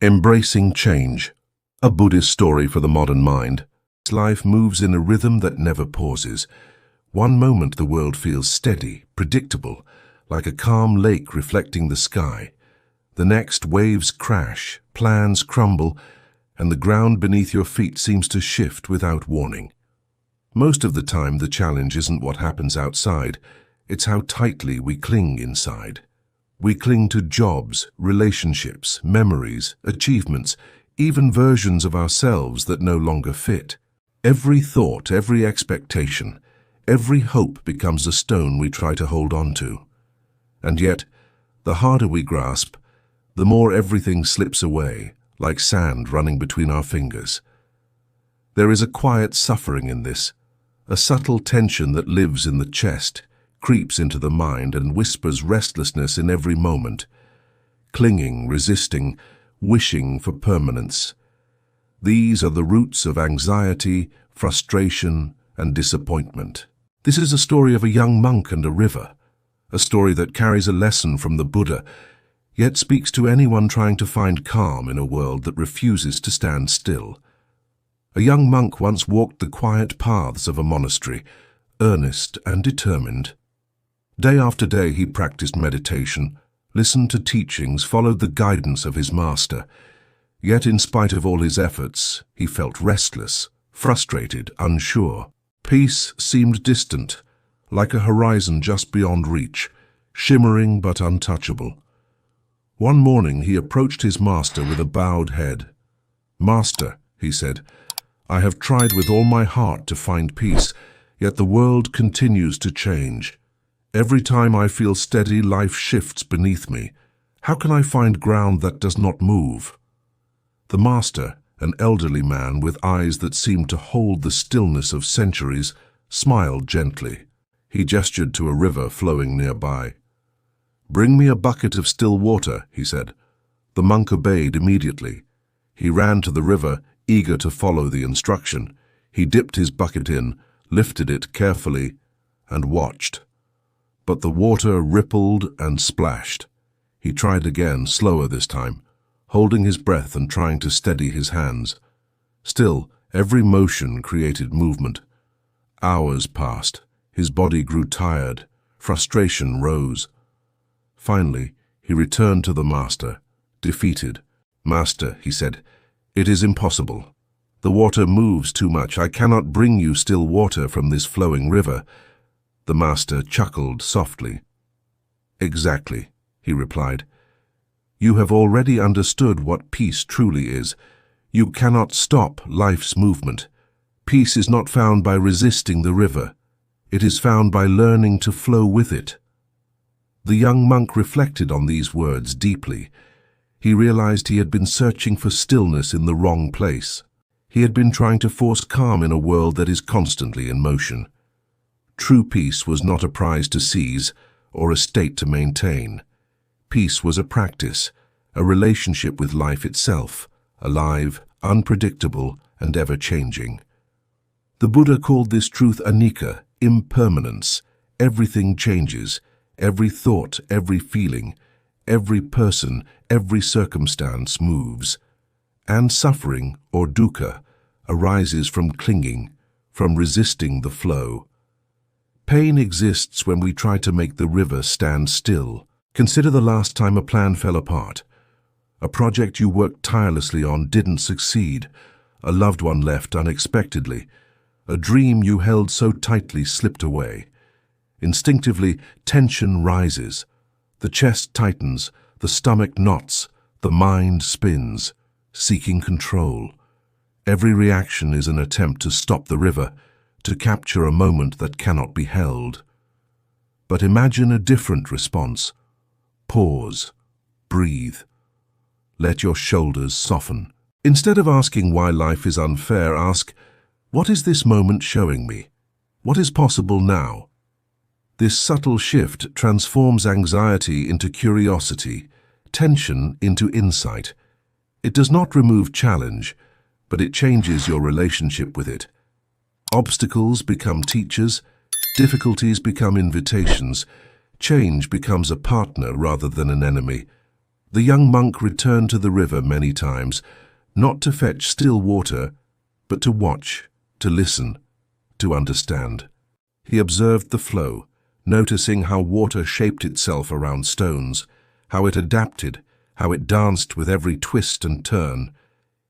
Embracing change. A Buddhist story for the modern mind. Life moves in a rhythm that never pauses. One moment the world feels steady, predictable, like a calm lake reflecting the sky. The next, waves crash, plans crumble, and the ground beneath your feet seems to shift without warning. Most of the time, the challenge isn't what happens outside, it's how tightly we cling inside. We cling to jobs, relationships, memories, achievements, even versions of ourselves that no longer fit. Every thought, every expectation, every hope becomes a stone we try to hold on to. And yet, the harder we grasp, the more everything slips away, like sand running between our fingers. There is a quiet suffering in this, a subtle tension that lives in the chest, creeps into the mind and whispers restlessness in every moment, clinging, resisting, wishing for permanence. These are the roots of anxiety, frustration, and disappointment. This is a story of a young monk and a river, a story that carries a lesson from the Buddha, yet speaks to anyone trying to find calm in a world that refuses to stand still. A young monk once walked the quiet paths of a monastery, earnest and determined. Day after day he practiced meditation, listened to teachings, followed the guidance of his master. Yet in spite of all his efforts, he felt restless, frustrated, unsure. Peace seemed distant, like a horizon just beyond reach, shimmering but untouchable. One morning he approached his master with a bowed head. "Master," he said, "I have tried with all my heart to find peace, yet the world continues to change. Every time I feel steady, life shifts beneath me. How can I find ground that does not move?" The master, an elderly man with eyes that seemed to hold the stillness of centuries, smiled gently. He gestured to a river flowing nearby. "Bring me a bucket of still water," he said. The monk obeyed immediately. He ran to the river, eager to follow the instruction. He dipped his bucket in, lifted it carefully, and watched. But the water rippled and splashed. He tried again, slower this time, holding his breath and trying to steady his hands. Still, every motion created movement. Hours passed. His body grew tired. Frustration rose. Finally, he returned to the master, defeated. "Master," he said, "it is impossible. The water moves too much. I cannot bring you still water from this flowing river." The master chuckled softly. "Exactly," he replied. "You have already understood what peace truly is. You cannot stop life's movement. Peace is not found by resisting the river. It is found by learning to flow with it." The young monk reflected on these words deeply. He realized he had been searching for stillness in the wrong place. He had been trying to force calm in a world that is constantly in motion. True peace was not a prize to seize or a state to maintain. Peace was a practice, a relationship with life itself, alive, unpredictable, and ever-changing. The Buddha called this truth anicca, impermanence. Everything changes, every thought, every feeling, every person, every circumstance moves. And suffering, or dukkha, arises from clinging, from resisting the flow. Pain exists when we try to make the river stand still. Consider the last time a plan fell apart. A project you worked tirelessly on didn't succeed. A loved one left unexpectedly. A dream you held so tightly slipped away. Instinctively, tension rises. The chest tightens, the stomach knots, the mind spins, seeking control. Every reaction is an attempt to stop the river, to capture a moment that cannot be held. But imagine a different response. Pause. Breathe. Let your shoulders soften. Instead of asking why life is unfair, ask, what is this moment showing me? What is possible now? This subtle shift transforms anxiety into curiosity, tension into insight. It does not remove challenge, but it changes your relationship with it. Obstacles become teachers, difficulties become invitations, change becomes a partner rather than an enemy. The young monk returned to the river many times, not to fetch still water, but to watch, to listen, to understand. He observed the flow, noticing how water shaped itself around stones, how it adapted, how it danced with every twist and turn.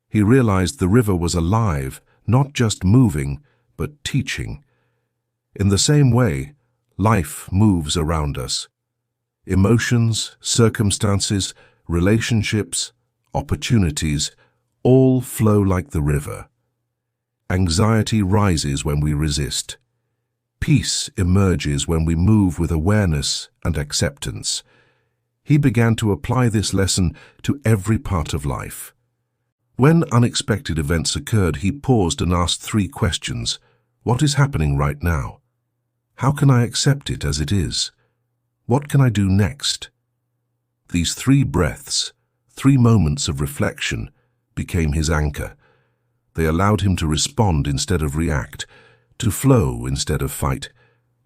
He realized the river was alive, not just moving, but teaching. In the same way, life moves around us. Emotions, circumstances, relationships, opportunities, all flow like the river. Anxiety rises when we resist. Peace emerges when we move with awareness and acceptance. He began to apply this lesson to every part of life. When unexpected events occurred, he paused and asked 3 questions. What is happening right now? How can I accept it as it is? What can I do next? These 3 breaths, 3 moments of reflection, became his anchor. They allowed him to respond instead of react, to flow instead of fight,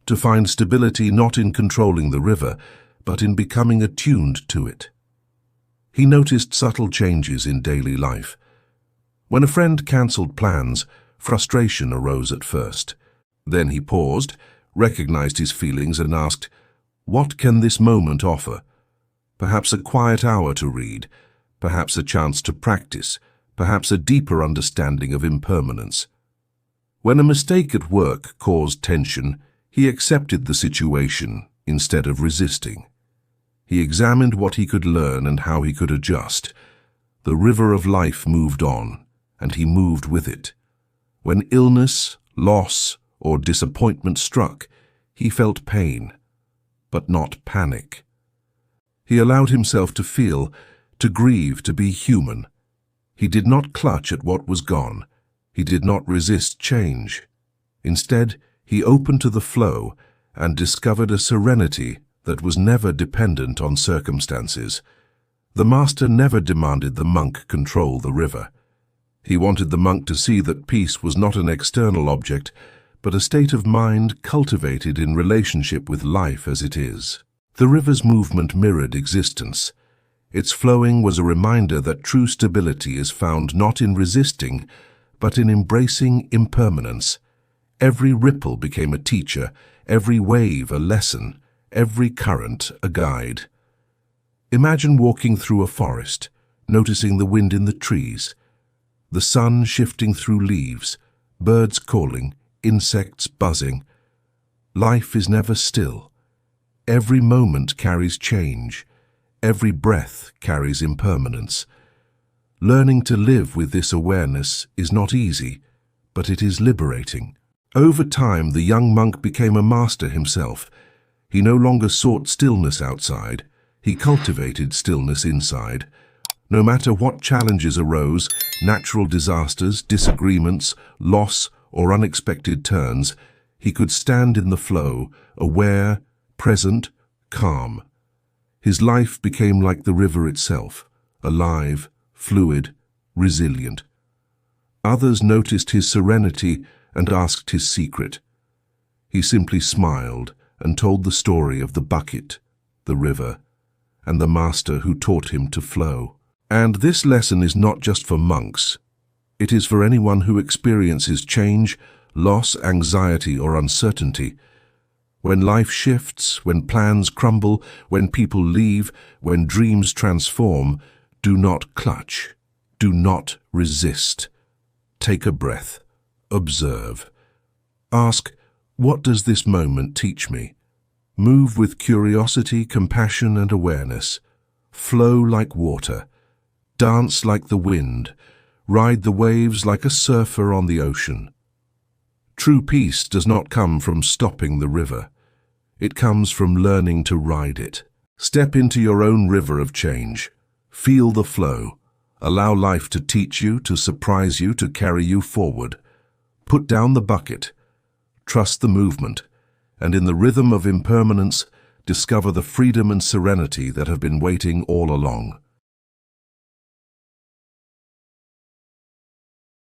to find stability not in controlling the river, but in becoming attuned to it. He noticed subtle changes in daily life. When a friend cancelled plans, frustration arose at first. Then he paused, recognized his feelings and asked, "What can this moment offer?" Perhaps a quiet hour to read, perhaps a chance to practice, perhaps a deeper understanding of impermanence. When a mistake at work caused tension, he accepted the situation instead of resisting. He examined what he could learn and how he could adjust. The river of life moved on, and he moved with it. When illness, loss, or disappointment struck, he felt pain, but not panic. He allowed himself to feel, to grieve, to be human. He did not clutch at what was gone. He did not resist change. Instead, he opened to the flow and discovered a serenity that was never dependent on circumstances. The master never demanded the monk control the river. He wanted the monk to see that peace was not an external object, but a state of mind cultivated in relationship with life as it is. The river's movement mirrored existence. Its flowing was a reminder that true stability is found not in resisting, but in embracing impermanence. Every ripple became a teacher, every wave a lesson, every current a guide. Imagine walking through a forest, noticing the wind in the trees, the sun shifting through leaves, birds calling, insects buzzing. Life is never still. Every moment carries change. Every breath carries impermanence. Learning to live with this awareness is not easy, but it is liberating. Over time, the young monk became a master himself. He no longer sought stillness outside. He cultivated stillness inside. No matter what challenges arose, natural disasters, disagreements, loss, or unexpected turns, he could stand in the flow, aware, present, calm. His life became like the river itself, alive, fluid, resilient. Others noticed his serenity and asked his secret. He simply smiled and told the story of the bucket, the river, and the master who taught him to flow. And this lesson is not just for monks. It is for anyone who experiences change, loss, anxiety, or uncertainty. When life shifts, when plans crumble, when people leave, when dreams transform, do not clutch. Do not resist. Take a breath. Observe. Ask, what does this moment teach me? Move with curiosity, compassion, and awareness. Flow like water. Dance like the wind. Ride the waves like a surfer on the ocean. True peace does not come from stopping the river. It comes from learning to ride it. Step into your own river of change. Feel the flow. Allow life to teach you, to surprise you, to carry you forward. Put down the bucket. Trust the movement. And in the rhythm of impermanence, discover the freedom and serenity that have been waiting all along.